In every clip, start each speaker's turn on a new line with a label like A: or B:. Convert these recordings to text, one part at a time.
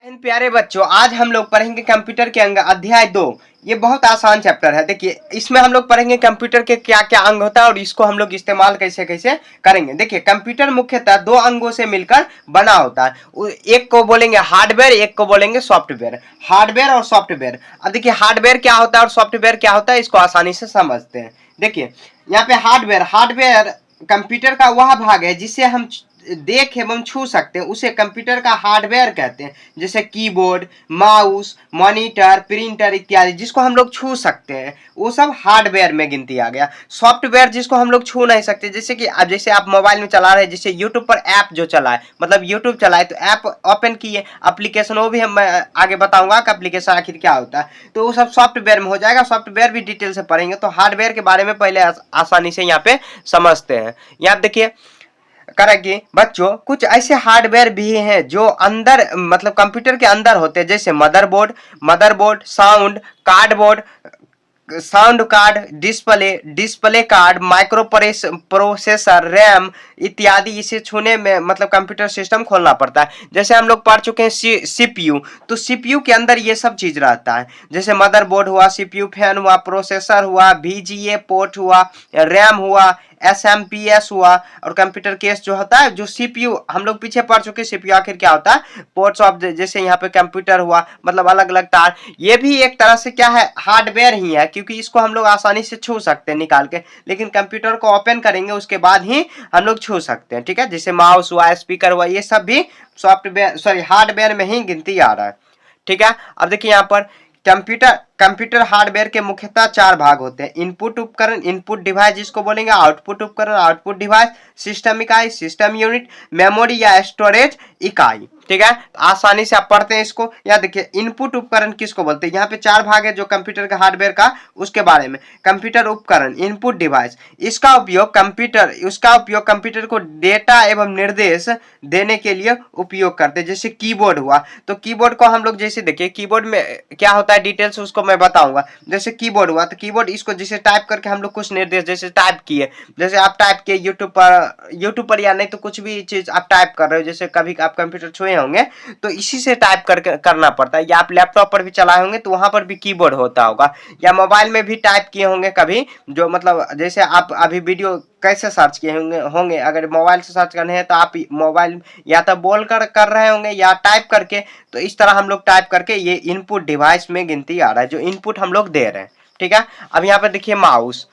A: इन प्यारे बच्चों, आज हम लोग पढ़ेंगे कंप्यूटर के अंग अध्याय 2। ये बहुत आसान चैप्टर है। देखिए, इसमें हम लोग पढ़ेंगे कंप्यूटर के क्या क्या अंग होता है और इसको हम लोग इस्तेमाल कैसे कैसे करेंगे। देखिए, कंप्यूटर मुख्यतः दो अंगों से मिलकर बना होता है। एक को बोलेंगे हार्डवेयर, एक को बोलेंगे सॉफ्टवेयर। हार्डवेयर और सॉफ्टवेयर। अब देखिए, हार्डवेयर क्या होता है और सॉफ्टवेयर क्या होता है, इसको आसानी से समझते हैं। देखिए, यहाँ पे हार्डवेयर हार्डवेयर कंप्यूटर का वह भाग है जिसे हम देख एवं छू सकते हैं, उसे कंप्यूटर का हार्डवेयर कहते हैं। जैसे कीबोर्ड, माउस, मॉनिटर, प्रिंटर इत्यादि जिसको हम लोग छू सकते हैं, वो सब हार्डवेयर में गिनती आ गया। सॉफ्टवेयर जिसको हम लोग छू नहीं सकते, जैसे कि अब जैसे आप मोबाइल में चला रहे हैं, जैसे यूट्यूब पर ऐप जो चला है, मतलब यूट्यूब चला है तो ऐप ओपन किए, एप्लीकेशन, वो भी हम आगे बताऊंगा कि एप्लीकेशन आखिर क्या होता है, तो वो सब सॉफ्टवेयर में हो जाएगा। सॉफ्टवेयर भी डिटेल से पढ़ेंगे, तो हार्डवेयर के बारे में पहले आसानी से यहाँ पे समझते हैं। यहाँ देखिए करेंगे बच्चों, कुछ ऐसे हार्डवेयर भी हैं जो अंदर मतलब कंप्यूटर के अंदर होते हैं, जैसे motherboard, sound card, display card, micro processor, RAM इत्यादि। इसे छूने में मतलब कंप्यूटर सिस्टम खोलना पड़ता है। जैसे हम लोग पढ़ चुके हैं सीपीयू, तो सीपीयू के अंदर ये सब चीज रहता है। जैसे मदरबोर्ड हुआ, सीपीयू फैन हुआ, प्रोसेसर हुआ, VGA पोर्ट हुआ, रैम हुआ, SMPS हुआ, और कंप्यूटर केस जो होता है, जो सीपीयू हम लोग पीछे पढ़ चुके। सीपीयू आखिर क्या होता है, पोर्ट्स ऑफ, जैसे यहाँ पे कंप्यूटर हुआ, मतलब अलग अलग तार। ये भी एक तरह से क्या है, हार्डवेयर ही है, क्योंकि इसको हम लोग आसानी से छू सकते हैं निकाल के, लेकिन कंप्यूटर को ओपन करेंगे उसके बाद ही हम लोग छू सकते हैं। ठीक है, जैसे माउस हुआ, स्पीकर हुआ, ये सब भी सॉफ्टवेयर हार्डवेयर में ही गिनती आ रहा है। ठीक है, अब देखिए यहाँ पर कंप्यूटर हार्डवेयर के मुख्यतः चार भाग होते हैं। इनपुट उपकरण, इनपुट डिवाइस जिसको बोलेंगे, आउटपुट उपकरण, आउटपुट डिवाइस, सिस्टम इकाई, सिस्टम यूनिट, मेमोरी या स्टोरेज इकाई। ठीक है, तो आसानी से आप पढ़ते हैं इसको। यहाँ देखिए, इनपुट उपकरण किसको बोलते हैं, यहाँ पे चार भाग है जो कंप्यूटर का हार्डवेयर का, उसके बारे में। कंप्यूटर उपकरण, इनपुट डिवाइस, उसका उपयोग कंप्यूटर को डेटा एवं निर्देश देने के लिए उपयोग करते हैं। जैसे कीबोर्ड हुआ, तो कीबोर्ड को हम लोग जैसे देखिए, कीबोर्ड में क्या होता है डिटेल्स उसको मैं बताऊंगा। जैसे कीबोर्ड हुआ, तो कीबोर्ड इसको जैसे टाइप करके हम लोग कुछ निर्देश, जैसे टाइप किए, जैसे आप टाइप किए यूट्यूब पर या नहीं तो कुछ भी चीज आप टाइप कर रहे हो, जैसे कभी आप कंप्यूटर छुए होंगे तो इसी से टाइप करके करना पड़ता है, या आप लैपटॉप पर भी चलाए होंगे तो वहां पर भी कीबोर्ड होता होगा, या मोबाइल में भी टाइप किए होंगे कभी, जो मतलब जैसे आप अभी वीडियो कैसे सर्च किए होंगे अगर मोबाइल से सर्च करने हैं तो आप मोबाइल या तो बोल कर रहे होंगे या टाइप करके, तो इस तरह हम लोग टाइप करके, ये इनपुट डिवाइस में गिनती आ रहा है, जो इनपुट हम लोग दे रहे हैं। ठीक है, अब यहाँ पे देखिए माउस,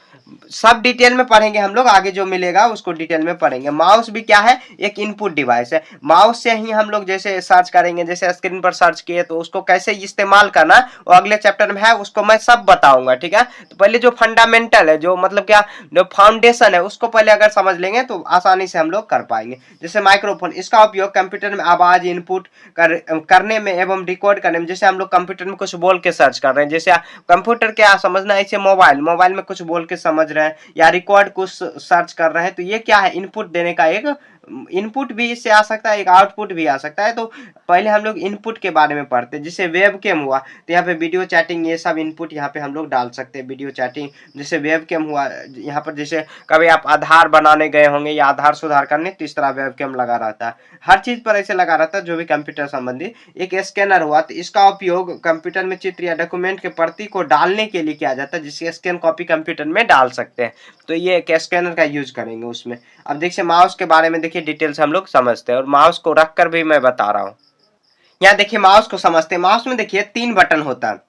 A: सब डिटेल में पढ़ेंगे हम लोग, आगे जो मिलेगा उसको डिटेल में पढ़ेंगे। माउस भी क्या है, एक इनपुट डिवाइस है। माउस से ही हम लोग जैसे सर्च करेंगे, जैसे स्क्रीन पर सर्च किए, तो उसको कैसे इस्तेमाल करना वो अगले चैप्टर में है, उसको मैं सब बताऊंगा। ठीक है, तो पहले जो फंडामेंटल है, जो मतलब क्या, जो फाउंडेशन है, उसको पहले अगर समझ लेंगे तो आसानी से हम लोग कर पाएंगे। जैसे माइक्रोफोन, इसका उपयोग कंप्यूटर में आवाज इनपुट करने में एवं रिकॉर्ड करने में। जैसे हम लोग कंप्यूटर में कुछ बोल के सर्च कर रहे हैं, जैसे कंप्यूटर क्या समझना, ऐसे मोबाइल में कुछ बोल के समझ रहे हैं या रिकॉर्ड कुछ सर्च कर रहे हैं, तो ये क्या है, इनपुट देने का एक इनपुट भी इससे आ सकता है, एक आउटपुट भी आ सकता है। तो पहले हम लोग इनपुट के बारे में पढ़ते हैं। जैसे वेबकैम हुआ, तो यहाँ पे वीडियो चैटिंग, ये सब इनपुट यहाँ पे हम लोग डाल सकते हैं, वीडियो चैटिंग। जैसे वेबकैम हुआ, यहाँ पर जैसे कभी आप आधार बनाने गए होंगे या आधार सुधार करने, तो इस तरह वेबकैम लगा रहता है, हर चीज पर ऐसे लगा रहता है जो भी कंप्यूटर संबंधी। एक स्कैनर हुआ, तो इसका उपयोग कंप्यूटर में चित्र या डॉक्यूमेंट के प्रति को डालने के लिए किया जाता है, जिसकी स्कैन कॉपी कंप्यूटर में डाल सकते हैं, तो ये एक स्कैनर का यूज करेंगे उसमें। अब देखिए माउस के बारे में देखिए डिटेल से हम लोग समझते हैं, और माउस को रखकर भी मैं बता रहा हूँ। यहाँ देखिए माउस को समझते हैं। माउस में देखिए तीन बटन होता है।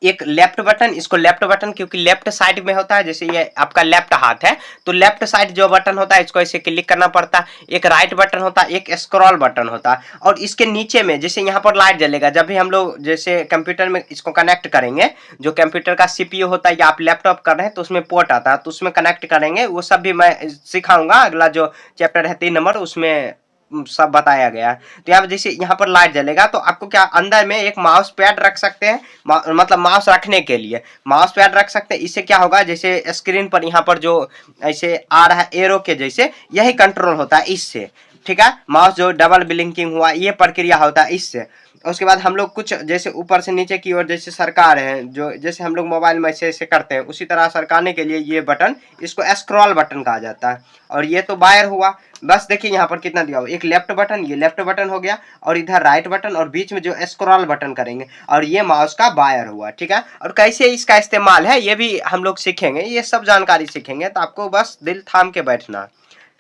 A: एक लेफ्ट बटन, इसको लेफ्ट बटन क्योंकि लेफ्ट साइड में होता है, जैसे ये आपका लेफ्ट हाथ है तो लेफ्ट साइड जो बटन होता है इसको ऐसे क्लिक करना पड़ता है। एक राइट बटन होता है, एक स्क्रॉल बटन होता है, और इसके नीचे में जैसे यहाँ पर लाइट जलेगा, जब भी हम लोग जैसे कंप्यूटर में इसको कनेक्ट करेंगे, जो कंप्यूटर का सीपीयू होता है या आप लैपटॉप कर रहे हैं तो उसमें पोर्ट आता है, तो उसमें कनेक्ट करेंगे, वो सब भी मैं सिखाऊंगा, अगला जो चैप्टर है 3 नंबर, उसमें सब बताया गया है। तो यहाँ जैसे यहाँ पर लाइट जलेगा तो आपको क्या अंदर में एक माउस पैड रख सकते हैं, मतलब माउस रखने के लिए माउस पैड रख सकते हैं। इससे क्या होगा, जैसे स्क्रीन पर यहाँ पर जो ऐसे आ रहा है एरो के जैसे, यही कंट्रोल होता है इससे। ठीक है, माउस जो डबल ब्लिंकिंग हुआ, ये प्रक्रिया होता है इससे। उसके बाद हम लोग कुछ जैसे ऊपर से नीचे की ओर जैसे सरकार है, जो जैसे हम लोग मोबाइल में ऐसे करते हैं उसी तरह सरकाने के लिए ये बटन, इसको स्क्रॉल बटन कहा जाता है। और ये तो बायर हुआ। बस देखिए यहाँ पर कितना दिया हुआ, एक लेफ्ट बटन, ये लेफ्ट बटन हो गया, और इधर राइट बटन, और बीच में जो स्क्रॉल बटन करेंगे, और ये माउस का बायर हुआ। ठीक है, और कैसे इसका इस्तेमाल है ये भी हम लोग सीखेंगे, ये सब जानकारी सीखेंगे, तो आपको बस दिल थाम के बैठना।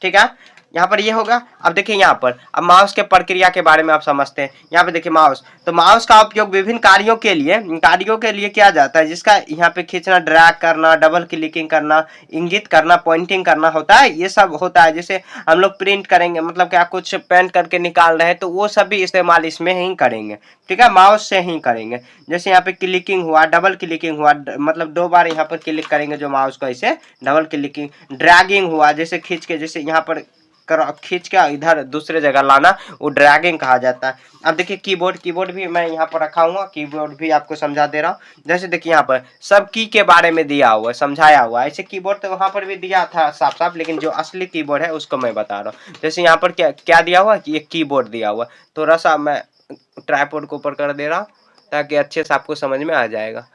A: ठीक है, यहाँ पर ये होगा। अब देखिए यहाँ पर, अब माउस के प्रक्रिया के बारे में आप समझते हैं। यहाँ पे देखिए माउस, तो माउस का उपयोग विभिन्न कार्यों के लिए किया जाता है, जिसका यहाँ पे खींचना, ड्रैग करना, डबल क्लिकिंग करना, इंगित करना, पॉइंटिंग करना होता है, ये सब होता है। जैसे हम लोग प्रिंट करेंगे, मतलब क्या कुछ पेंट करके निकाल रहे हैं, तो वो सब भी इस्तेमाल इसमें ही करेंगे। ठीक है, माउस से ही करेंगे। जैसे यहाँ पे क्लिकिंग हुआ, डबल क्लिकिंग हुआ, मतलब 2 बार यहाँ पर क्लिक करेंगे जो माउस को, ऐसे डबल क्लिकिंग। ड्रैगिंग हुआ, जैसे खींच के, जैसे यहाँ पर खींच के इधर दूसरे जगह लाना, वो ड्रैगिंग कहा जाता है। अब देखिए कीबोर्ड भी मैं यहाँ पर रखा हुआ, कीबोर्ड भी आपको समझा दे रहा हूँ। जैसे देखिए यहाँ पर सब की के बारे में दिया हुआ है, समझाया हुआ है। ऐसे कीबोर्ड तो वहाँ पर भी दिया था साफ साफ, लेकिन जो असली कीबोर्ड है उसको मैं बता रहा हूँ। जैसे यहाँ पर क्या क्या दिया हुआ कि ये कीबोर्ड दिया हुआ, थोड़ा सा मैं ट्राइपॉड को ऊपर कर दे रहा हूँ ताकि अच्छे से आपको समझ में आ जाएगा।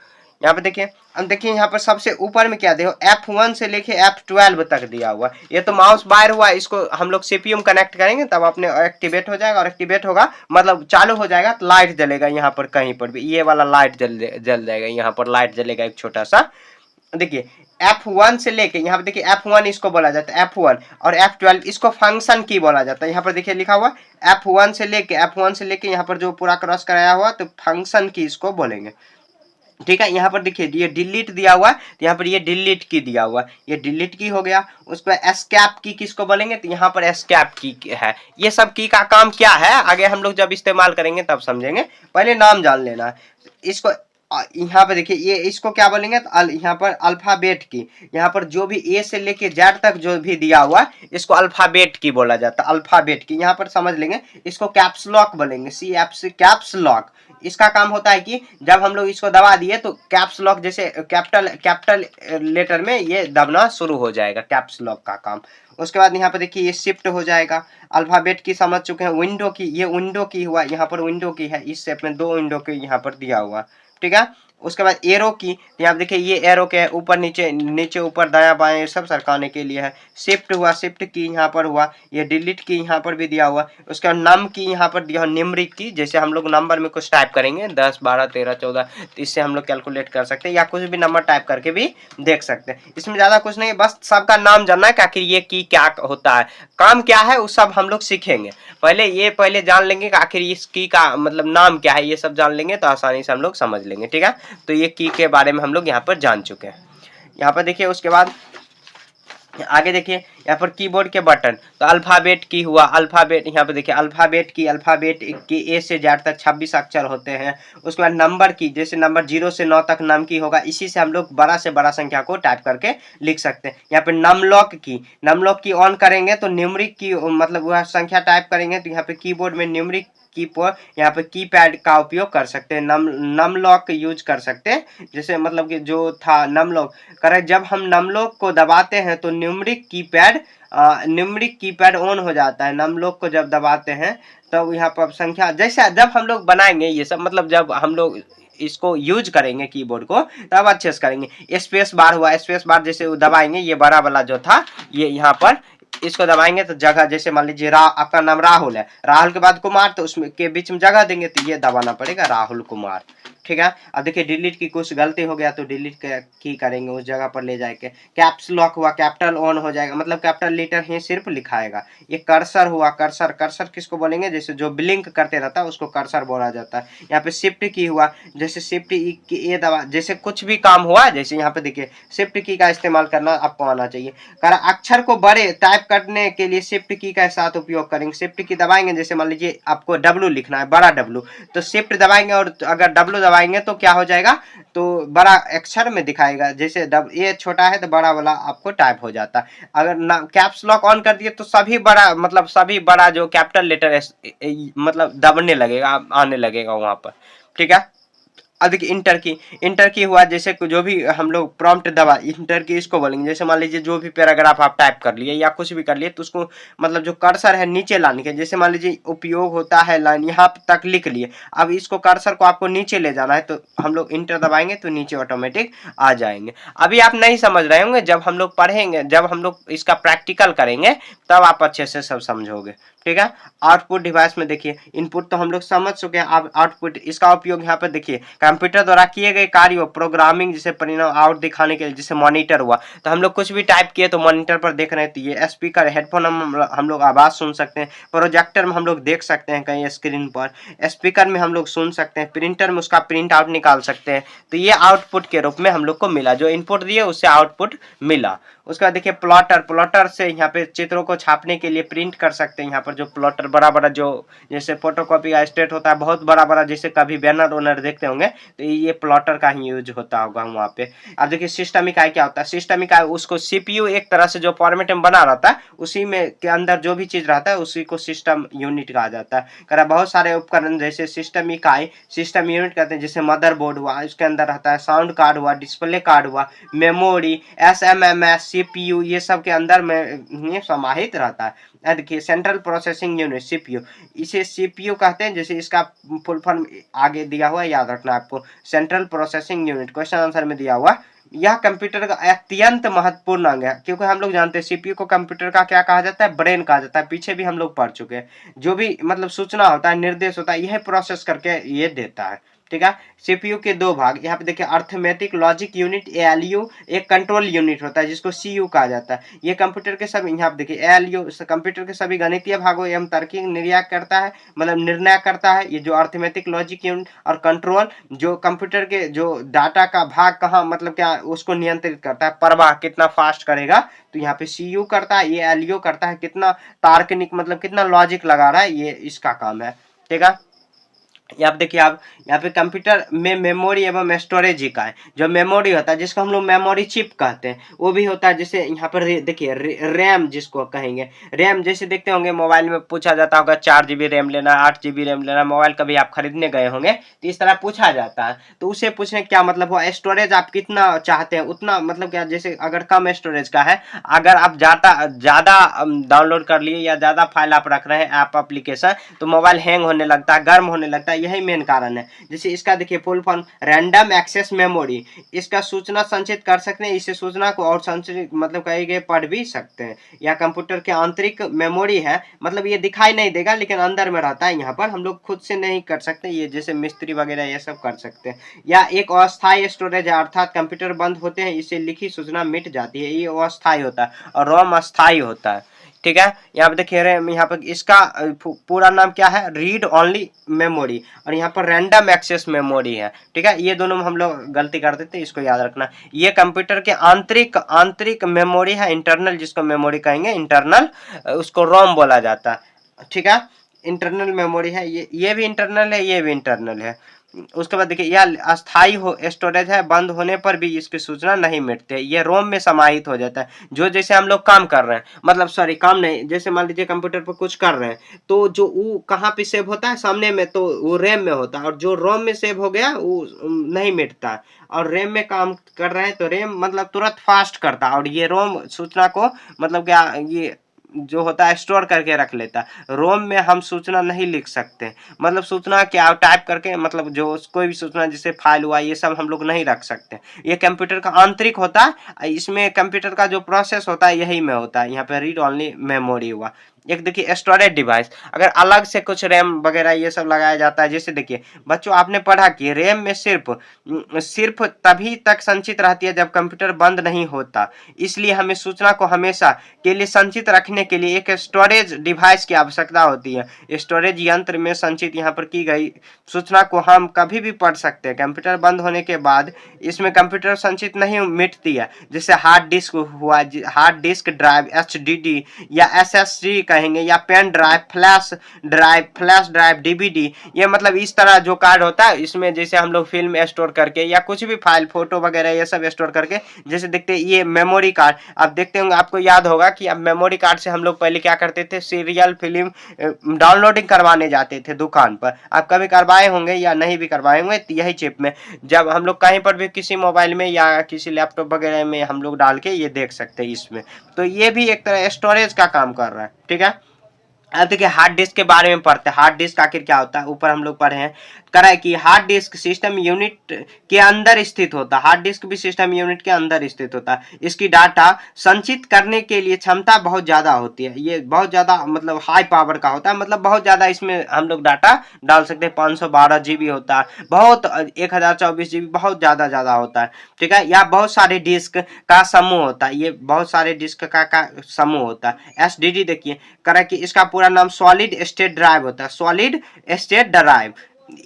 A: यहाँ पे देखिए, अब देखिए यहाँ पर सबसे ऊपर में क्या देखो, F1 से लेके F12 तक दिया हुआ। ये तो माउस बायर हुआ, इसको हम लोग सीपीयू में कनेक्ट करेंगे तब अपने एक्टिवेट हो जाएगा, और एक्टिवेट होगा मतलब चालू हो जाएगा तो लाइट जलेगा। यहाँ पर कहीं पर भी ये वाला लाइट जल जाएगा, यहाँ पर लाइट जलेगा एक छोटा सा। देखिए F1 से लेके यहाँ पे देखिए F1 इसको बोला जाता है, F1, और F12 इसको फंक्शन की बोला जाता है। यहाँ पर देखिए लिखा हुआ F1 से लेके यहाँ पर जो पूरा क्रॉस कराया हुआ, तो फंक्शन की इसको बोलेंगे। ठीक है, यहाँ पर देखिए ये डिलीट दिया हुआ है, तो यहाँ पर ये डिलीट की दिया हुआ है, ये डिलीट की हो गया। उस पर एस्केप की किसको बोलेंगे, तो यहाँ पर एस्केप की है। ये सब की का काम क्या है आगे हम लोग जब इस्तेमाल करेंगे तब समझेंगे, पहले नाम जान लेना है इसको। यहाँ पे देखिए ये इसको क्या बोलेंगे, तो यहाँ पर अल्फाबेट की, यहाँ पर जो भी ए से लेके जेड तक जो भी दिया हुआ है इसको अल्फाबेट की बोला जाता है, अल्फाबेट की। यहाँ पर समझ लेंगे, इसको कैप्स लॉक बोलेंगे, CFC कैप्स लॉक। इसका काम होता है कि जब हम लोग इसको दबा दिए तो कैप्स लॉक, जैसे कैपिटल लेटर में ये दबना शुरू हो जाएगा, कैप्स लॉक का काम। उसके बाद यहाँ पर देखिए ये शिफ्ट हो जाएगा। अल्फाबेट की समझ चुके हैं। विंडो की, ये विंडो की हुआ, यहाँ पर विंडो की है, इस शेप में 2 विंडो की यहाँ पर दिया हुआ। ठीक है, उसके बाद एरो की, यहाँ देखिए ये एरो के है, ऊपर नीचे, नीचे ऊपर, दायां बाएं, ये सब सरकाने के लिए है। शिफ्ट हुआ, शिफ्ट की यहाँ पर हुआ, ये डिलीट की यहाँ पर भी दिया हुआ। उसके बाद नम की यहाँ पर दिया, न्यूमरिक की, जैसे हम लोग नंबर में कुछ टाइप करेंगे 10 12 13 14, तो इससे हम लोग कैलकुलेट कर सकते हैं, या कुछ भी नंबर टाइप करके भी देख सकते हैं। इसमें ज़्यादा कुछ नहीं, बस सबका नाम जानना है कि आखिर ये की क्या होता है, काम क्या है, वो सब हम लोग सीखेंगे। पहले जान लेंगे कि आखिर इस की का मतलब नाम क्या है, ये सब जान लेंगे तो आसानी से हम लोग समझ लेंगे। ठीक है, तो ये की के बारे में हम लोग यहाँ पर जान चुके हैं। यहाँ पर देखिए उसके बाद आगे देखिए यहाँ पर कीबोर्ड के बटन, तो अल्फाबेट की हुआ, अल्फाबेट यहाँ पे देखिए अल्फाबेट की ए से जेड तक 26 अक्षर होते हैं। उसके बाद नंबर की, जैसे नंबर 0 से 9 तक नाम की होगा, इसी से हम लोग बड़ा से बड़ा संख्या को टाइप करके लिख सकते हैं। यहाँ पे नमलॉक की ऑन करेंगे तो न्यूमरिक की मतलब वह संख्या टाइप करेंगे, तो यहाँ पे कीबोर्ड में न्यूमरिक यहाँ पे कीपैड का उपयोग कर सकते हैं, नम लॉक यूज कर सकते हैं। जैसे मतलब कि जो था नम लॉक करें, जब हम नम लॉक को दबाते हैं तो न्यूमरिक कीपैड ऑन हो जाता है। नम लॉक को जब दबाते हैं तब यहाँ पर संख्या, जैसे जब हम लोग बनाएंगे ये सब, मतलब जब हम लोग इसको यूज करेंगे कीबोर्ड को तब अच्छे से करेंगे। स्पेस बार हुआ, स्पेस बार जैसे दबाएंगे, ये बड़ा वाला जो था ये यहाँ पर इसको दबाएंगे तो जगह, जैसे मान लीजिए आपका नाम राहुल है, राहुल के बाद कुमार, तो उसमें के बीच में जगह देंगे तो ये दबाना पड़ेगा राहुल कुमार। ठीक है, अब देखिए डिलीट की कुछ गलती हो गया तो डिलीट की करेंगे, उस जगह पर ले जाके। कैप्स लॉक हुआ, कैपिटल ऑन हो जाएगा, मतलब कैपिटल लेटर ही सिर्फ लिखाएगा। ये कर्सर हुआ, कर्सर किसको बोलेंगे, जैसे जो ब्लिंक करते रहता है उसको कर्सर बोला जाता है। यहाँ पे शिफ्ट की हुआ, जैसे शिफ्ट की ये दबा, जैसे कुछ भी काम हुआ, जैसे यहाँ पे देखिए शिफ्ट की का इस्तेमाल करना आपको आना चाहिए। अक्षर को बड़े टाइप करने के लिए शिफ्ट की का साथ उपयोग करेंगे। शिफ्ट की दबाएंगे, जैसे मान लीजिए आपको W लिखना है, बड़ा W, तो शिफ्ट दबाएंगे, और अगर W दबाएंगे तो क्या हो जाएगा, तो बड़ा अक्षर में दिखाएगा। जैसे ये छोटा है तो बड़ा वाला आपको टाइप हो जाता है। अगर कैप्स लॉक ऑन कर दिए तो सभी बड़ा, मतलब सभी बड़ा जो कैपिटल लेटर मतलब दबने लगेगा, आने लगेगा वहां पर। ठीक है, अब देखिए इंटर की हुआ, जैसे जो भी हम लोग प्रॉम्प्ट दबा इंटर की इसको बोलेंगे, जैसे मान लीजिए जो भी पैराग्राफ आप टाइप कर लिए या कुछ भी कर लिए तो उसको मतलब जो कर्सर है नीचे लाने के, जैसे मान लीजिए उपयोग होता है लाइन यहाँ तक लिख लिए, अब इसको कर्सर को आपको नीचे ले जाना है तो हम लोग इंटर दबाएंगे तो नीचे ऑटोमेटिक आ जाएंगे। अभी आप नहीं समझ रहे होंगे, जब हम लोग पढ़ेंगे, जब हम लोग इसका प्रैक्टिकल करेंगे तब आप अच्छे से सब समझोगे, ठीक है। आउटपुट डिवाइस में देखिए इनपुट तो हम लोग समझ चुके हैं, अब आउटपुट इसका उपयोग यहाँ पर देखिए कंप्यूटर द्वारा किए गए कार्यों प्रोग्रामिंग जैसे परिणाम आउट दिखाने के लिए, जैसे मॉनिटर हुआ तो हम लोग कुछ भी टाइप किए तो मॉनिटर पर देख रहे हैं, तो ये स्पीकर हेडफोन हम लोग आवाज सुन सकते हैं, प्रोजेक्टर में हम लोग देख सकते हैं कहीं स्क्रीन पर, स्पीकर में हम लोग सुन सकते हैं, प्रिंटर में उसका प्रिंट आउट निकाल सकते हैं। तो ये आउटपुट के रूप में हम लोग को मिला, जो इनपुट दिए उससे आउटपुट मिला। उसके बाद देखिए प्लॉटर से यहाँ पे चित्रों को छापने के लिए प्रिंट कर सकते हैं, यहाँ पर जो प्लॉटर बड़ा बड़ा जो जैसे फोटोकॉपी का स्टेट होता है बहुत बड़ा बड़ा, जैसे कभी बैनर वैनर देखते होंगे तो ये प्लॉटर का ही यूज होता होगा वहाँ पे। अब देखिए सिस्टम इकाई क्या होता है, सिस्टम इकाई उसको सीपीयू एक तरह से जो फॉर्मेट में बना रहता है उसी में के अंदर जो भी चीज रहता है उसी को सिस्टम यूनिट कहा जाता है। करा बहुत सारे उपकरण जैसे सिस्टम इकाई सिस्टम यूनिट कहते हैं, जैसे मदरबोर्ड हुआ उसके अंदर रहता है, साउंड कार्ड हुआ, डिस्प्ले कार्ड हुआ, मेमोरी एसएमएमएस सीपीयू ये सब के अंदर में समाहित रहता है। देखिए सेंट्रल प्रोसेसिंग यूनिट सीपीयू, इसे सीपीयू कहते हैं, जैसे इसका फुल फॉर्म आगे दिया हुआ है, याद रखना आपको, central processing unit, question answer में दिया हुआ। यह कंप्यूटर का अत्यंत महत्वपूर्ण अंग है, क्योंकि हम लोग जानते हैं सीपीयू को कंप्यूटर का क्या कहा जाता है, ब्रेन कहा जाता है, पीछे भी हम लोग पढ़ चुके हैं। जो भी मतलब सूचना होता है निर्देश होता है यह प्रोसेस करके ये देता है, ठीक है। सीपीयू के दो भाग यहाँ पे देखिए, अर्थमेटिक लॉजिक यूनिट एएलयू, एक कंट्रोल यूनिट होता है जिसको सीयू कहा जाता है। ये कंप्यूटर के सभी, यहाँ पे देखिए एएलयू कंप्यूटर के सभी गणितीय भागों एवं तार्किक निर्णय करता है, मतलब निर्णय करता है। ये जो अर्थमेटिक लॉजिक यूनिट और कंट्रोल जो कंप्यूटर के जो डाटा का भाग कहाँ मतलब क्या उसको नियंत्रित करता है, प्रवाह कितना फास्ट करेगा, तो यहाँ पे सीयू करता है, ये एएलयू करता है कितना तार्किक मतलब कितना लॉजिक लगा रहा है, ये इसका काम है, ठीक है। यहाँ देखिए आप यहाँ पे कंप्यूटर में मेमोरी एवं स्टोरेज इकाई, जो मेमोरी होता है जिसको हम लोग मेमोरी चिप कहते हैं वो भी होता है, जैसे यहाँ पर देखिए रैम जिसको कहेंगे, रैम जैसे देखते होंगे मोबाइल में पूछा जाता होगा 4 GB रैम लेना, 8 GB रैम लेना, मोबाइल कभी आप खरीदने गए होंगे तो इस तरह पूछा जाता है, तो उसे पूछने क्या मतलब हुआ, स्टोरेज आप कितना चाहते हैं उतना, मतलब क्या जैसे अगर कम स्टोरेज का है, अगर आप ज्यादा डाउनलोड कर लिए या ज्यादा फाइल आप रख रहे हैं ऐप एप्लीकेशन तो मोबाइल हैंग होने लगता है, गर्म होने लगता है, यही मेन कारण है। जैसे इसका देखिए full form random access memory, इसका सूचना संचित कर सकते हैं, इसे सूचना को और संचित मतलब कहे गए पढ़ भी सकते हैं। यह कंप्यूटर के आंतरिक मेमोरी है, मतलब ये दिखाई नहीं देगा लेकिन अंदर में रहता है, यहाँ पर हम लोग खुद से नहीं कर सकते, ये जैसे मिस्त्री वगैरह ये सब कर सकते हैं। या एक अस्थायी स्टोरेज है, अर्थात कंप्यूटर बंद होते हैं इसे लिखी सूचना मिट जाती है, ये अस्थायी होता है और रोम अस्थायी होता है, ठीक है। यहाँ पे देखिए यहाँ पर इसका पूरा नाम क्या है, रीड ओनली मेमोरी, और यहाँ पर रैंडम एक्सेस मेमोरी है, ठीक है। ये दोनों में हम लोग गलती कर देते हैं, इसको याद रखना। ये कंप्यूटर के आंतरिक मेमोरी है, इंटरनल जिसको मेमोरी कहेंगे, इंटरनल उसको रोम बोला जाता है, ठीक है। इंटरनल मेमोरी है, ये भी इंटरनल है, ये भी इंटरनल है। उसके बाद देखिए यह अस्थाई हो स्टोरेज है, बंद होने पर भी इसकी सूचना नहीं मिटती, ये रोम में समाहित हो जाता है। जो जैसे हम लोग काम कर रहे हैं, मतलब सॉरी काम नहीं, जैसे मान लीजिए कंप्यूटर पर कुछ कर रहे हैं तो जो वो कहाँ पे सेव होता है, सामने में, तो वो रैम में होता है, और जो रोम में सेव हो गया वो नहीं मिटता है। और रैम में काम कर रहे हैं तो रैम मतलब तुरंत फास्ट करता है, और ये रोम सूचना को मतलब क्या ये जो होता है स्टोर करके रख लेता है। रोम में हम सूचना नहीं लिख सकते, मतलब सूचना क्या टाइप करके, मतलब जो कोई भी सूचना जैसे फाइल हुआ ये सब हम लोग नहीं रख सकते। ये कंप्यूटर का आंतरिक होता है, इसमें कंप्यूटर का जो प्रोसेस होता है यही में होता है। यहाँ पे रीड ओनली मेमोरी हुआ। एक देखिए स्टोरेज डिवाइस, अगर अलग से कुछ रैम वगैरह ये सब लगाया जाता है, जैसे देखिए बच्चों आपने पढ़ा कि रैम में सिर्फ तभी तक संचित रहती है जब कंप्यूटर बंद नहीं होता, इसलिए हमें सूचना को हमेशा के लिए संचित रखने के लिए एक स्टोरेज डिवाइस की आवश्यकता होती है। स्टोरेज यंत्र में संचित यहाँ पर की गई सूचना को हम कभी भी पढ़ सकते हैं। कंप्यूटर बंद होने के बाद इसमें कंप्यूटर संचित नहीं मिटती है, जैसे हार्ड डिस्क हुआ, हार्ड डिस्क ड्राइव, HDD या SSD कहेंगे, या pen drive, flash drive, DVD, ये मतलब इस तरह जो कार्ड होता है इसमें जैसे हम लोग फिल्म स्टोर करके या कुछ भी फाइल, फोटो वगैरह ये सब स्टोर करके, जैसे देखते हैं ये मेमोरी कार्ड, आप देखते होंगे, आपको याद होगा कि अब मेमोरी कार्ड से हम लोग पहले क्या करते थे, सीरियल फिल्म डाउनलोडिंग करवाने जाते थे दुकान पर। आप कभी करवाए होंगे या नहीं भी करवाए होंगे, तो यही चिप में जब हम लोग कहीं पर भी किसी मोबाइल में या किसी लैपटॉप वगैरह में हम लोग डाल के ये देख सकते हैं इसमें। तो ये भी एक तरह स्टोरेज का काम कर रहा है, ठीक है। अब देखिए हार्ड डिस्क के बारे में पढ़ते हैं। हार्ड डिस्क आखिर क्या होता है, ऊपर हम लोग पढ़े हैं करा है कि हार्ड डिस्क सिस्टम यूनिट के अंदर स्थित होता है। हार्ड डिस्क भी सिस्टम यूनिट के अंदर स्थित होता है। इसकी डाटा संचित करने के लिए क्षमता बहुत ज्यादा होती है। ये बहुत ज्यादा मतलब हाई पावर का होता है, मतलब बहुत ज्यादा इसमें हम लोग डाटा डाल सकते हैं। 512 GB होता है, बहुत 1024 GB, बहुत ज्यादा होता है, ठीक है। या बहुत सारे डिस्क का समूह होता है, ये बहुत सारे डिस्क का समूह होता है। SSD देखिए करा कि इसका पूरा नाम सॉलिड स्टेट ड्राइव होता है, सॉलिड स्टेट ड्राइव।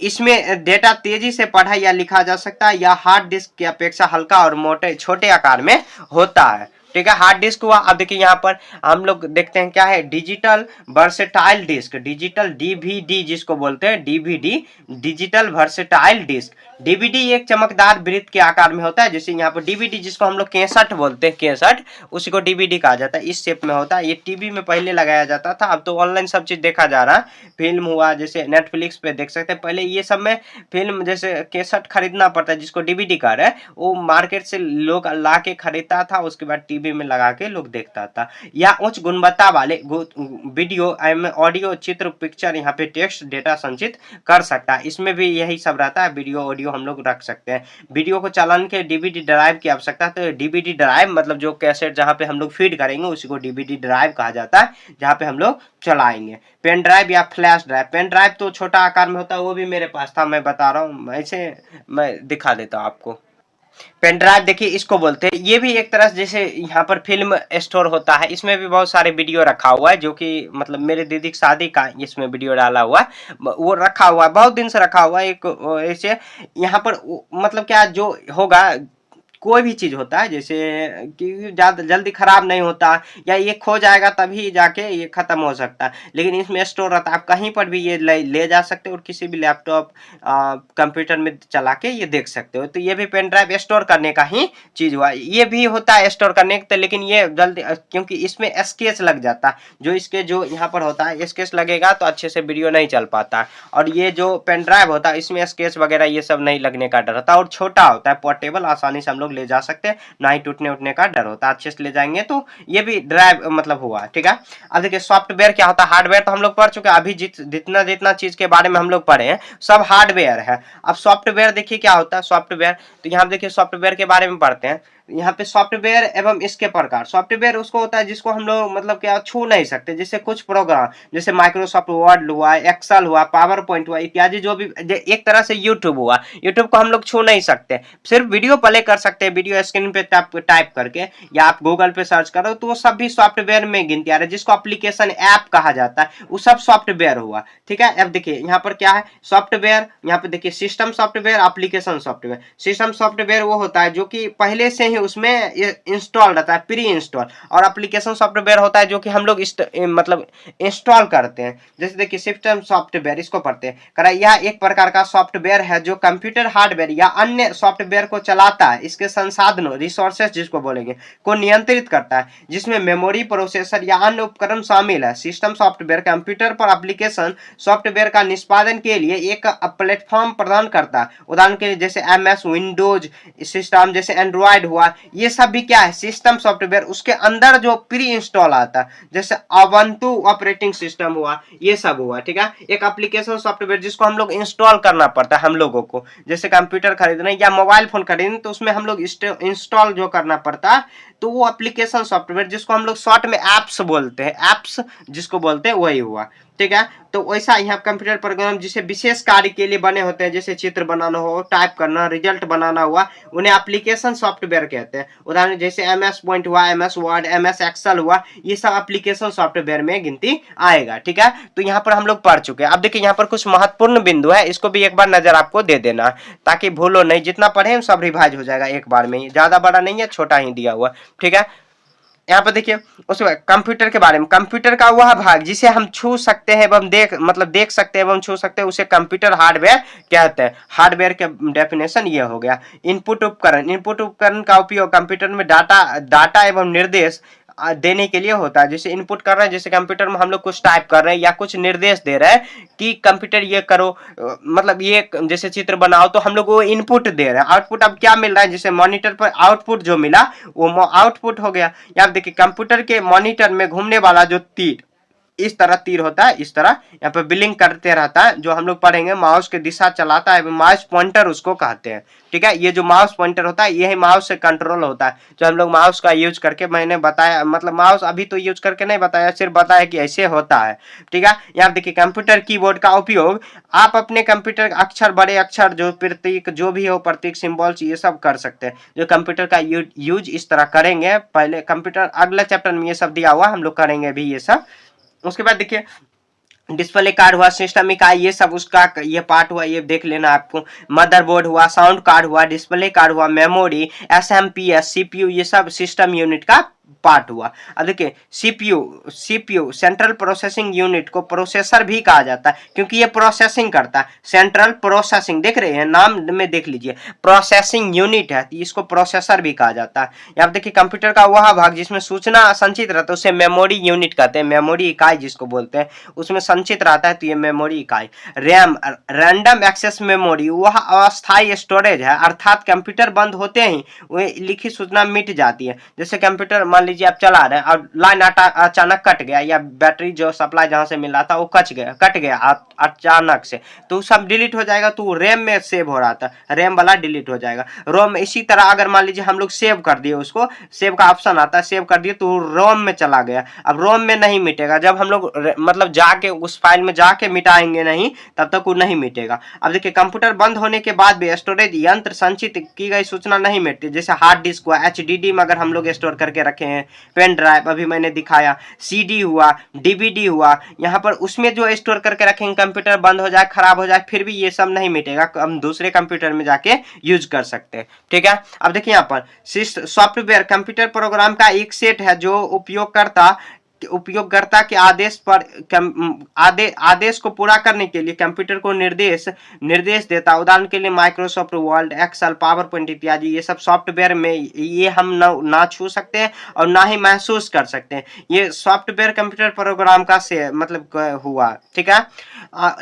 A: इसमें डेटा तेजी से पढ़ा या लिखा जा सकता है, या हार्ड डिस्क की अपेक्षा हल्का और मोटे छोटे आकार में होता है, ठीक है। हार्ड डिस्क हुआ। अब देखिए यहाँ पर हम लोग देखते हैं क्या है, digital versatile disc, digital DVD जिसको बोलते हैं, DVD digital versatile disc. DVD एक चमकदार वृत्त के आकार में होता है, जैसे यहाँ पर डीवीडी जिसको हम लोग कैसेट बोलते हैं, कैसेट, उसी को डीवीडी कहा जाता है। इस शेप में होता है। ये टीवी में पहले लगाया जाता था, अब तो ऑनलाइन सब चीज देखा जा रहा है। फिल्म हुआ जैसे नेटफ्लिक्स पे देख सकते हैं, पहले ये सब में फिल्म जैसे कैसेट खरीदना पड़ता है जिसको डीवीडी कह रहे हैं, वो मार्केट से लोग ला के खरीदता था, उसके बाद टीवी में लगा के लोग देखता था। या उच्च गुणवत्ता वाले वीडियो, ऑडियो, चित्र, पिक्चर, यहाँ पे टेक्स्ट डेटा संचित कर सकता है। इसमें भी यही सब रहता है, वीडियो ऑडियो हम लोग रख सकते हैं। वीडियो को चलाने के डीवीडी ड्राइव की आवश्यकता है, तो डीवीडी ड्राइव मतलब जो कैसेट जहाँ पे हम लोग फीड करेंगे उसी को डीवीडी ड्राइव कहा जाता है, जहाँ पे हम लोग चलाएंगे। पेन ड्राइव या फ्लैश ड्राइव, पेन ड्राइव तो छोटा आकार में होता है, वो भी मेरे पास था, मैं बता रहा हूँ, ऐसे मैं दिखा देता हूँ आपको। पेन ड्राइव देखिए इसको बोलते हैं। ये भी एक तरह से जैसे यहाँ पर फिल्म स्टोर होता है, इसमें भी बहुत सारे वीडियो रखा हुआ है, जो कि मतलब मेरे दीदी की शादी का इसमें वीडियो डाला हुआ है, वो रखा हुआ है, बहुत दिन से रखा हुआ है। एक ऐसे यहाँ पर मतलब क्या जो होगा, कोई भी चीज होता है जैसे कि ज्यादा जल्दी खराब नहीं होता, या ये खो जाएगा तभी जाके ये खत्म हो सकता है, लेकिन इसमें स्टोर रहता है। आप कहीं पर भी ये ले जा सकते हो और किसी भी लैपटॉप कंप्यूटर में चला के ये देख सकते हो। तो ये भी पेन ड्राइव स्टोर करने का ही चीज हुआ। ये भी होता है स्टोर करने का, लेकिन ये जल्दी, क्योंकि इसमें स्केच लग जाता है, जो इसके जो यहाँ पर होता है स्केच लगेगा तो अच्छे से वीडियो नहीं चल पाता। और ये जो पेन ड्राइव होता है इसमें स्केच वगैरह ये सब नहीं लगने का डर होता है, और छोटा होता है, पोर्टेबल, आसानी से हम लोग ले जा सकते हैं, ना ही टूटने उठने का डर होता है, अच्छे से ले जाएंगे। तो ये भी ड्राइव मतलब हुआ, ठीक है। अब देखिए सॉफ्टवेयर क्या होता है। हार्डवेयर तो हम लोग पढ़ चुके हैं, अभी जितना जितना चीज के बारे में हम लोग पढ़े हैं सब हार्डवेयर है। अब सॉफ्टवेयर देखिए क्या होता है सॉफ्टवेयर, तो यहाँ देखिए सॉफ्टवेयर के बारे में पढ़ते हैं। यहाँ पे सॉफ्टवेयर एवं इसके प्रकार। सॉफ्टवेयर उसको होता है जिसको हम लोग मतलब क्या छू नहीं सकते, जैसे कुछ प्रोग्राम जैसे माइक्रोसॉफ्ट वर्ड हुआ, एक्सेल हुआ, पावर पॉइंट हुआ इत्यादि, जो भी एक तरह से यूट्यूब हुआ, यूट्यूब को हम लोग छू नहीं सकते, सिर्फ वीडियो प्ले कर सकते हैं, वीडियो स्क्रीन पे टाइप करके, या आप गूगल पे सर्च करो तो वो सब भी सॉफ्टवेयर में गिनती आ रहा है, जिसको एप्लीकेशन ऐप कहा जाता है, वो सब सॉफ्टवेयर हुआ, ठीक है। अब देखिए यहाँ पर क्या है सॉफ्टवेयर, यहाँ पे देखिए system software, application software. System software वो होता है जो कि पहले से ही उसमें इंस्टॉल रहता है, प्री इंस्टॉल। और एप्लीकेशन सॉफ्टवेयर होता है जो कि हम लोग मतलब इंस्टॉल करते हैं। जैसे देखिए सिस्टम सॉफ्टवेयर इसको पढ़ते हैं करा, यह एक प्रकार का सॉफ्टवेयर है जो कंप्यूटर हार्डवेयर या अन्य सॉफ्टवेयर को चलाता है, इसके संसाधनों रिसोर्सेज जिसको बोलेंगे को नियंत्रित करता है, जिसमें मेमोरी, प्रोसेसर या अन्य उपकरण शामिल है। सिस्टम सॉफ्टवेयर कंप्यूटर पर एप्लीकेशन सॉफ्टवेयर का निष्पादन के लिए एक प्लेटफॉर्म प्रदान करता है। उदाहरण के लिए जैसे MS विंडोज सिस्टम, जैसे एंड्रॉइड हुआ, ये सब भी क्या है सिस्टम सॉफ्टवेयर। उसके अंदर जो प्री इंस्टॉल आता है जैसे अवंतु ऑपरेटिंग सिस्टम हुआ, ये सब हुआ, ठीक है। एक एप्लीकेशन सॉफ्टवेयर जिसको हम लोग इंस्टॉल करना पड़ता है हम लोगों को, जैसे कंप्यूटर खरीदने या मोबाइल फोन खरीदने तो उसमें हम लोग इंस्टॉल जो करना पड़ता है, तो वो एप्लीकेशन सॉफ्टवेयर जिसको हम लोग शॉर्ट में एप्स बोलते हैं, एप्स जिसको बोलते हैं वही हुआ, ठीक है। तो वैसा यहाँ कंप्यूटर प्रोग्राम जिसे विशेष कार्य के लिए बने होते हैं, जैसे चित्र बनाना हो, टाइप करना, रिजल्ट बनाना हुआ, उन्हें एप्लीकेशन सॉफ्टवेयर कहते हैं। उदाहरण जैसे MS पॉइंट हुआ, MS वर्ड, MS एक्सेल हुआ, ये सब एप्लीकेशन सॉफ्टवेयर में गिनती आएगा, ठीक है। तो यहाँ पर हम लोग पढ़ चुके हैं। अब देखिए यहाँ पर कुछ महत्वपूर्ण बिंदु है, इसको भी एक बार नजर आपको दे देना ताकि भूलो नहीं, जितना पढ़े सब रिवाइज हो जाएगा एक बार में ही, ज्यादा बड़ा नहीं है, छोटा ही दिया हुआ, ठीक है। यहाँ पर देखिए उसके बाद कंप्यूटर के बारे में, कंप्यूटर का वह भाग जिसे हम छू सकते हैं एवं देख सकते हैं एवं छू सकते हैं उसे कंप्यूटर हार्डवेयर कहते हैं। हार्डवेयर के डेफिनेशन ये हो गया। इनपुट उपकरण, इनपुट उपकरण का उपयोग कंप्यूटर में डाटा एवं निर्देश देने के लिए होता है। जैसे इनपुट कर रहे हैं, जैसे कंप्यूटर में हम लोग कुछ टाइप कर रहे हैं या कुछ निर्देश दे रहे हैं कि कंप्यूटर ये करो, मतलब ये जैसे चित्र बनाओ, तो हम लोग वो इनपुट दे रहे हैं। आउटपुट अब क्या मिल रहा है, जैसे मॉनिटर पर आउटपुट जो मिला वो आउटपुट हो गया। यहाँ देखिए कंप्यूटर के मॉनिटर में घूमने वाला जो तीर, इस तरह तीर होता है, इस तरह यहाँ पे बिलिंग करते रहता है, जो हम लोग पढ़ेंगे माउस के दिशा चलाता है, माउस पॉइंटर उसको कहते हैं। ठीक है, ये जो माउस पॉइंटर होता है यही माउस से कंट्रोल होता है, जो हम लोग माउस का यूज करके, मैंने बताया, मतलब माउस अभी तो यूज करके नहीं बताया, सिर्फ बताया कि ऐसे होता है। ठीक है, यहाँ देखिए कंप्यूटर कीबोर्ड का उपयोग आप अपने कंप्यूटर अक्षर, बड़े अक्षर, जो प्रतीक जो भी हो, प्रतीक सिंबल्स, ये सब कर सकते हैं। जो कंप्यूटर का यूज इस तरह करेंगे, पहले कंप्यूटर अगले चैप्टर में ये सब दिया हुआ, हम लोग करेंगे भी ये सब। उसके बाद देखिए डिस्प्ले कार्ड हुआ, सिस्टम इकाई, ये सब उसका ये पार्ट हुआ, ये देख लेना आपको। मदरबोर्ड हुआ, साउंड कार्ड हुआ, डिस्प्ले कार्ड हुआ, मेमोरी, एसएमपीएस, सीपीयू, ये सब सिस्टम यूनिट का पार्ट हुआ। अब देखिए सीपीयू सेंट्रल प्रोसेसिंग यूनिट को प्रोसेसर भी कहा जाता है, क्योंकि ये प्रोसेसिंग करता है। सेंट्रल प्रोसेसिंग, देख रहे हैं नाम में, देख लीजिए प्रोसेसिंग यूनिट है, इसको प्रोसेसर भी कहा जाता है। यहाँ देखिए कंप्यूटर का वह भाग जिसमें सूचना संचित रहता है उसे मेमोरी यूनिट कहते हैं, मेमोरी इकाई जिसको बोलते हैं, उसमें संचित रहता है तो ये मेमोरी इकाई। रैम, रैंडम एक्सेस मेमोरी, वह अस्थायी स्टोरेज है, अर्थात कंप्यूटर बंद होते ही वह लिखी सूचना मिट जाती है। जैसे कंप्यूटर मान लीजिए आप चला रहे हैं और लाइन अचानक कट गया, या बैटरी जो सप्लाई जहां से मिल रहा था वो कट गया अचानक से, तो सब डिलीट हो जाएगा, तो रैम में सेव हो रहा था, रैम वाला डिलीट हो जाएगा। रोम इसी तरह अगर मान लीजिए हम लोग सेव कर दिए, उसको सेव का ऑप्शन आता है, सेव कर दिए तो रोम में चला गया। अब रोम में नहीं मिटेगा, जब हम लोग मतलब जाके उस फाइल में जाके मिटाएंगे नहीं, तब तक वो नहीं मिटेगा। अब देखिए कंप्यूटर बंद होने के बाद भी स्टोरेज यंत्र संचित की गई सूचना नहीं मिटती। जैसे हार्ड डिस्क हुआ, एचडीडी में अगर हम लोग स्टोर करके रखे हैं, पेन ड्राइव अभी मैंने दिखाया, सीडी हुआ, डीवीडी हुआ, यहाँ पर उसमें जो स्टोर करके रखेंगे, कंप्यूटर बंद हो जाए, खराब हो जाए, फिर भी ये सब नहीं मिटेगा, हम दूसरे कंप्यूटर में जाके यूज कर सकते हैं। ठीक है, अब देखिए यहाँ पर सॉफ्टवेयर कंप्यूटर प्रोग्राम का एक सेट है जो उपयोगकर्ता के आदेश पर आदेश को पूरा करने के लिए कंप्यूटर को निर्देश देता है। उदाहरण के लिए Microsoft Word, Excel, PowerPoint इत्यादि, ये सब सॉफ्टवेयर में ये हम ना छू सकते हैं और ना ही महसूस कर सकते हैं। ये सॉफ्टवेयर कंप्यूटर प्रोग्राम का से मतलब हुआ। ठीक है,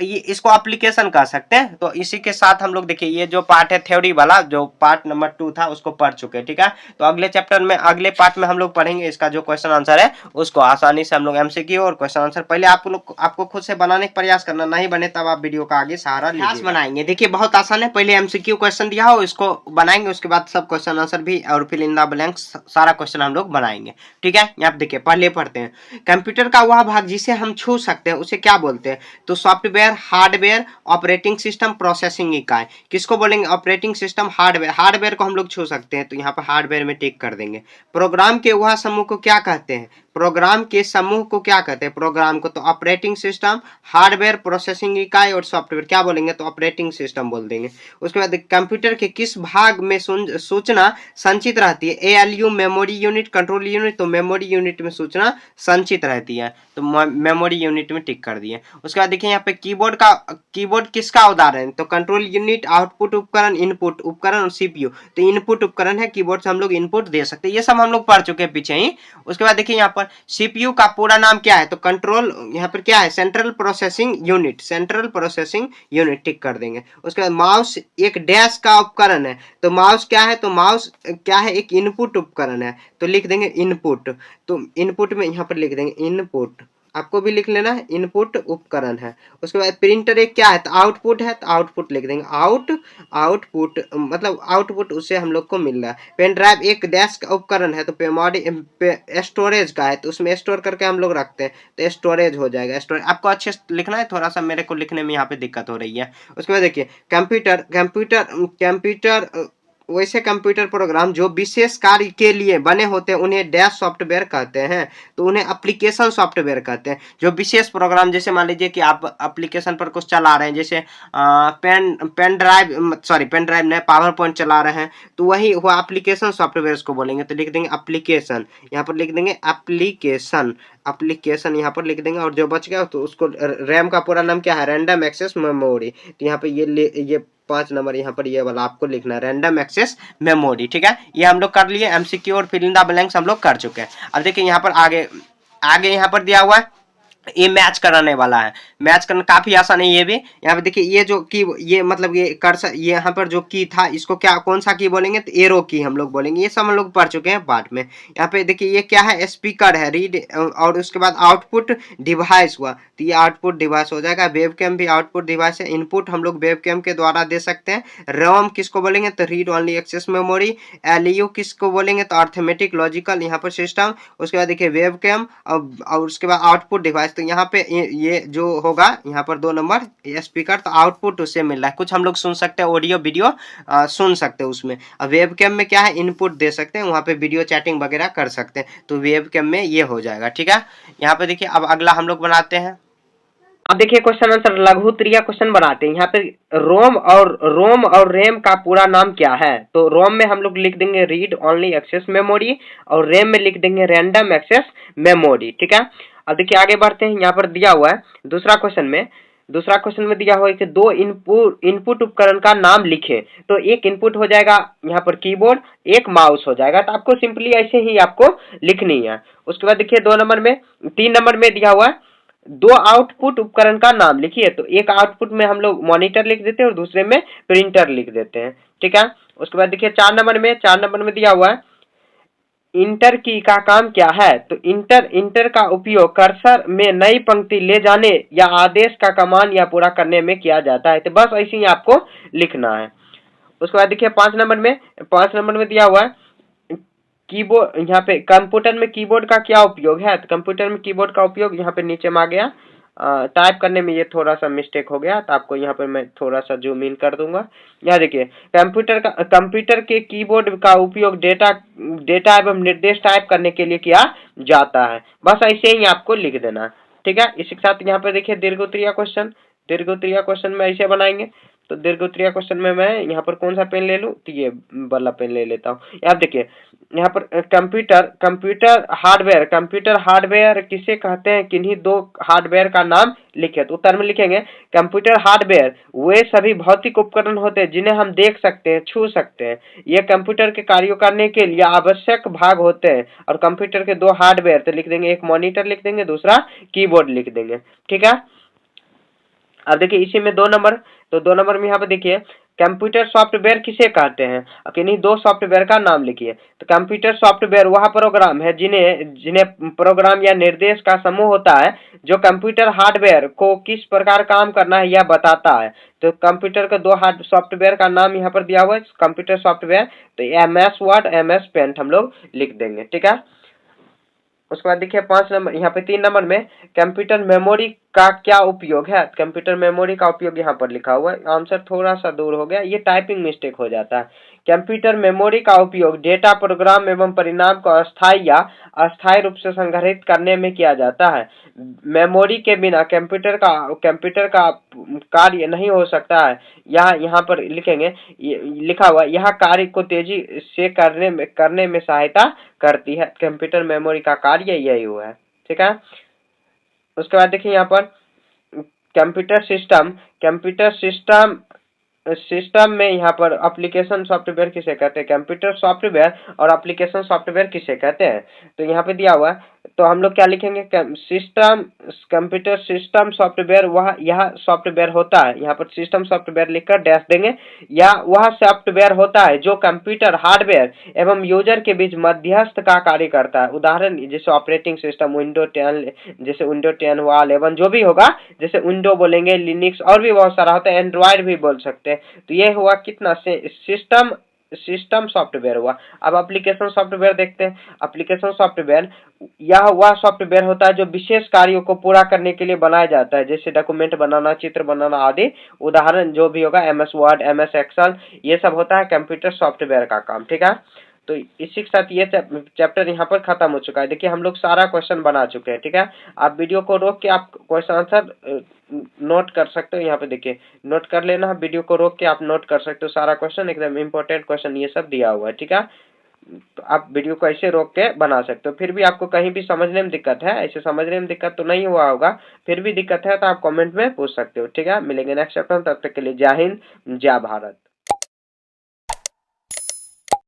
A: ये इसको एप्लीकेशन कह सकते हैं। तो इसी के साथ हम लोग देखिए ये जो पार्ट है थ्योरी वाला, जो पार्ट नंबर 2 था उसको पढ़ चुके। ठीक है, तो अगले चैप्टर में, अगले पार्ट में हम लोग पढ़ेंगे इसका जो क्वेश्चन आंसर है उसको आसानी से हम लोग एमसीक्यू और क्वेश्चन आंसर पहले आपको खुद से बनाने का प्रयास करना, नहीं बने तब आप वीडियो का आगे सहारा लीजिए। बनाएंगे, देखिए बहुत आसान है, पहले एमसीक्यू क्वेश्चन दिया हो इसको बनाएंगे, उसके बाद सब क्वेश्चन आंसर भी और फिल इन द ब्लैंक्स सारा क्वेश्चन हम लोग बनाएंगे। ठीक है, यहाँ पे देखिए पहले पढ़ते हैं। कंप्यूटर का वह भाग जिसे हम छू सकते हैं उसे क्या बोलते हैं? तो software, hardware, operating system, processing इकाई। किसको बोलेंगे? Operating system, hardware. हार्डवेयर को हम लोग छू सकते हैं तो यहाँ पर हार्डवेयर में टिक कर देंगे। प्रोग्राम के वह समूह को क्या कहते हैं? प्रोग्राम के समूह को क्या कहते हैं? प्रोग्राम को तो ऑपरेटिंग सिस्टम, हार्डवेयर, प्रोसेसिंग इकाई और सॉफ्टवेयर क्या बोलेंगे? तो ऑपरेटिंग सिस्टम बोल देंगे। उसके बाद कंप्यूटर के किस भाग में सूचना संचित रहती है? ALU, memory unit, control unit. तो मेमोरी यूनिट में सूचना संचित रहती है तो मेमोरी यूनिट में टिक कर दिए। उसके बाद देखिए यहाँ पे कीबोर्ड किसका उदाहरण है? तो कंट्रोल यूनिट, आउटपुट उपकरण, इनपुट उपकरण और सीपीयू। तो इनपुट उपकरण है, कीबोर्ड से हम लोग इनपुट दे सकते हैं। ये सब हम लोग पढ़ चुके हैं पीछे ही। उसके बाद देखिए यहाँ पर सीपीयू का पूरा नाम क्या है? तो कंट्रोल, यहाँ पर क्या है? Central processing unit. Central processing unit tick कर देंगे। उसके बाद माउस एक डैश का उपकरण है। तो माउस क्या है? तो माउस क्या है? एक इनपुट उपकरण है तो लिख देंगे इनपुट। तो इनपुट में यहाँ पर लिख देंगे इनपुट, आपको भी लिख लेना है, इनपुट उपकरण है। उसके बाद प्रिंटर एक क्या है? तो आउटपुट है तो आउटपुट लिख देंगे। आउटपुट मतलब आउटपुट उससे हम लोग को मिल रहा है। पेन ड्राइव एक डैश का उपकरण है तो मेमोरी स्टोरेज का है तो उसमें स्टोर करके हम लोग रखते हैं तो स्टोरेज हो जाएगा। स्टोरेज आपको अच्छे से लिखना है, थोड़ा सा मेरे को लिखने में यहाँ पे दिक्कत हो रही है। उसके बाद देखिए कंप्यूटर वैसे कंप्यूटर प्रोग्राम जो विशेष कार्य के लिए बने होते हैं उन्हें डैश सॉफ्टवेयर कहते हैं, तो उन्हें एप्लीकेशन सॉफ्टवेयर कहते हैं। जो विशेष प्रोग्राम, जैसे मान लीजिए कि आप एप्लीकेशन पर कुछ चला रहे हैं, जैसे पेन ड्राइव नहीं, पावर पॉइंट चला रहे हैं, तो वही वो एप्लीकेशन सॉफ्टवेयर को बोलेंगे। तो लिख देंगे एप्लीकेशन, यहाँ पर लिख देंगे एप्लीकेशन, एप्लीकेशन यहाँ पर लिख देंगे। और जो बच गया तो उसको, रैम का पूरा नाम क्या है, रैंडम एक्सेस मेमोरी। तो यहाँ पे ये 5 नंबर यहाँ पर ये वाला आपको लिखना है, रैंडम एक्सेस मेमोरी। ठीक है, ये हम लोग कर लिए, एमसीक्यू और फिल इन द ब्लैंक्स हम लोग कर चुके हैं। अब देखिए यहाँ पर आगे आगे यहाँ पर दिया हुआ है, ये मैच कराने वाला है। मैच करना काफी आसान है ये भी। यहाँ पे देखिए ये जो की, ये मतलब ये कर्सर, ये यहाँ पर जो की था इसको क्या, कौन सा की बोलेंगे, तो एरो की हम लोग बोलेंगे। ये सब हम लोग पढ़ चुके हैं पार्ट में। यहाँ पे देखिए ये क्या है, स्पीकर है, रीड, और उसके बाद आउटपुट डिवाइस हुआ, तो ये आउटपुट डिवाइस हो जाएगा। वेबकैम भी आउटपुट डिवाइस है। इनपुट हम लोग वेबकैम के द्वारा दे सकते हैं। रोम किसको बोलेंगे, तो read only access memory. ALU किसको बोलेंगे, तो अर्थमेटिक लॉजिकल यहाँ पर सिस्टम। उसके बाद देखिए वेबकैम और उसके बाद आउटपुट डिवाइस। तो यहाँ पे ये जो होगा यहाँ पर 2 नंबर स्पीकर, तो आउटपुट उससे मिल रहा है। कुछ हम लोग सुन सकते हैं, ऑडियो वीडियो सुन सकते हैं उसमें। अब वेबकैम में क्या है, इनपुट दे सकते हैं, वहाँ पे वीडियो चैटिंग वगैरह कर सकते हैं। तो वेबकैम में ये हो जाएगा। ठीक है, यहाँ पे देखिए अब अगला हम लोग बनाते हैं। अब देखिए क्वेश्चन आंसर लघु त्रिया क्वेश्चन बनाते हैं। यहाँ पे रोम और रैम का पूरा नाम क्या है, तो रोम में हम लोग लिख देंगे रीड ओनली एक्सेस मेमोरी, और रैम में लिख देंगे रैंडम एक्सेस मेमोरी। ठीक है, अब देखिए आगे बढ़ते हैं। यहाँ पर दिया हुआ है दूसरा क्वेश्चन में दिया हुआ है कि 2 इनपुट उपकरण का नाम लिखे। तो एक इनपुट हो जाएगा यहाँ पर कीबोर्ड, एक माउस हो जाएगा। तो आपको सिंपली ऐसे ही आपको लिखनी है। उसके बाद देखिए 3 नंबर में दिया हुआ है 2 आउटपुट उपकरण का नाम लिखिए। तो एक आउटपुट में हम लोग मॉनिटर लिख देते हैं और दूसरे में प्रिंटर लिख देते हैं। ठीक है, उसके बाद देखिए 4 नंबर में दिया हुआ है इंटर की का काम क्या है, तो इंटर का उपयोग कर्सर में नई पंक्ति ले जाने या आदेश का कमांड या पूरा करने में किया जाता है। तो बस ऐसे ही आपको लिखना है। उसके बाद देखिए 5 नंबर में दिया हुआ है कीबोर्ड। यहाँ पे कंप्यूटर में कीबोर्ड का क्या उपयोग है, तो कंप्यूटर में कीबोर्ड का उपयोग यहाँ पे नीचे में आ गया। टाइप करने में ये थोड़ा सा मिस्टेक हो गया, तो आपको यहाँ पर मैं थोड़ा सा जूम इन कर दूंगा। यहाँ देखिए कंप्यूटर के कीबोर्ड का उपयोग डेटा एवं निर्देश टाइप करने के लिए किया जाता है। बस ऐसे ही आपको लिख देना। ठीक है, इसी के साथ यहाँ पे देखिए दीर्घोत्तरीय क्वेश्चन में ऐसे बनाएंगे। तो दीर्घोत्तरीय क्वेश्चन में मैं यहाँ पर कौन सा पेन ले लूँ, तो ये वाला पेन ले लेता हूँ। यहाँ देखिए यहाँ पर कंप्यूटर हार्डवेयर किसे कहते हैं, किन्हीं 2 हार्डवेयर का नाम लिखे। तो उत्तर में लिखेंगे कंप्यूटर हार्डवेयर वे सभी भौतिक उपकरण होते हैं जिन्हें हम देख सकते हैं, छू सकते हैं। ये कंप्यूटर के कार्यों करने के लिए आवश्यक भाग होते हैं। और कंप्यूटर के 2 हार्डवेयर तो लिख देंगे, एक मॉनिटर लिख देंगे, दूसरा कीबोर्ड लिख देंगे। ठीक है, अब देखिए इसी में 2 नंबर, तो 2 नंबर में यहाँ पे देखिए कंप्यूटर सॉफ्टवेयर किसे कहते हैं, किन्हीं 2 सॉफ्टवेयर का नाम लिखिए। तो कंप्यूटर सॉफ्टवेयर वह प्रोग्राम है जिन्हें प्रोग्राम या निर्देश का समूह होता है जो कंप्यूटर हार्डवेयर को किस प्रकार काम करना है यह बताता है। तो कंप्यूटर के 2 हार्ड सॉफ्टवेयर का नाम यहाँ पर दिया हुआ है कंप्यूटर सॉफ्टवेयर, तो MS वर्ड, MS पेंट हम लोग लिख देंगे। ठीक है, उसके बाद देखिए 5 नंबर, यहाँ पे 3 नंबर में कंप्यूटर मेमोरी का क्या उपयोग है। कंप्यूटर मेमोरी का उपयोग यहाँ पर लिखा हुआ है, आंसर थोड़ा सा दूर हो गया, ये टाइपिंग मिस्टेक हो जाता है। कंप्यूटर मेमोरी का उपयोग डेटा, प्रोग्राम एवं परिणाम को अस्थायी या अस्थायी रूप से संग्रहित करने में किया जाता है। मेमोरी के बिना कंप्यूटर का कार्य नहीं हो सकता है। यहाँ पर लिखेंगे, लिखा हुआ यह कार्य को तेजी से करने में सहायता करती है। कंप्यूटर मेमोरी का कार्य यही हुआ है। ठीक है, उसके बाद देखिए यहाँ पर कंप्यूटर सिस्टम में यहाँ पर एप्लीकेशन सॉफ्टवेयर किसे कहते हैं, कंप्यूटर सॉफ्टवेयर और एप्लीकेशन सॉफ्टवेयर किसे कहते हैं। तो यहाँ पे दिया हुआ है, तो हम लोग क्या लिखेंगे, कंप्यूटर सिस्टम सॉफ्टवेयर यह सॉफ्टवेयर होता है। यहाँ पर सिस्टम सॉफ्टवेयर लिखकर डैश देंगे। या वह सॉफ्टवेयर होता है जो कंप्यूटर हार्डवेयर एवं यूजर के बीच मध्यस्थ का कार्य करता है। उदाहरण जैसे ऑपरेटिंग सिस्टम विंडो 10, जैसे विंडो 10 हुआ, 11 जो भी होगा, जैसे विंडो बोलेंगे, लिनक्स और भी बहुत सारा होता है, एंड्रॉयड भी बोल सकते हैं। तो ये हुआ कितना से सिस्टम सिस्टम सॉफ्टवेयर हुआ। अब एप्लीकेशन सॉफ्टवेयर देखते हैं। एप्लीकेशन सॉफ्टवेयर यह वह सॉफ्टवेयर होता है जो विशेष कार्यों को पूरा करने के लिए बनाया जाता है, जैसे डॉक्यूमेंट बनाना, चित्र बनाना आदि। उदाहरण जो भी होगा MS वर्ड, MS एक्सेल, ये सब होता है कंप्यूटर सॉफ्टवेयर का काम। ठीक है, तो इसी के साथ ये चैप्टर यहाँ पर खत्म हो चुका है। देखिए हम लोग सारा क्वेश्चन बना चुके हैं। ठीक है, आप वीडियो को रोक के आप क्वेश्चन आंसर नोट कर सकते हो। यहाँ पे देखिए नोट कर लेना, वीडियो को रोक के आप नोट कर सकते हो सारा क्वेश्चन, एकदम इंपॉर्टेंट क्वेश्चन ये सब दिया हुआ है। ठीक है, तो आप वीडियो को ऐसे रोक के बना सकते हो। फिर भी आपको कहीं भी समझने में दिक्कत है, ऐसे समझने में दिक्कत तो नहीं हुआ होगा, फिर भी दिक्कत है तो आप कमेंट में पूछ सकते हो। ठीक है, मिलेंगे नेक्स्ट चैप्टर, तब तक के लिए जय हिंद, जय भारत।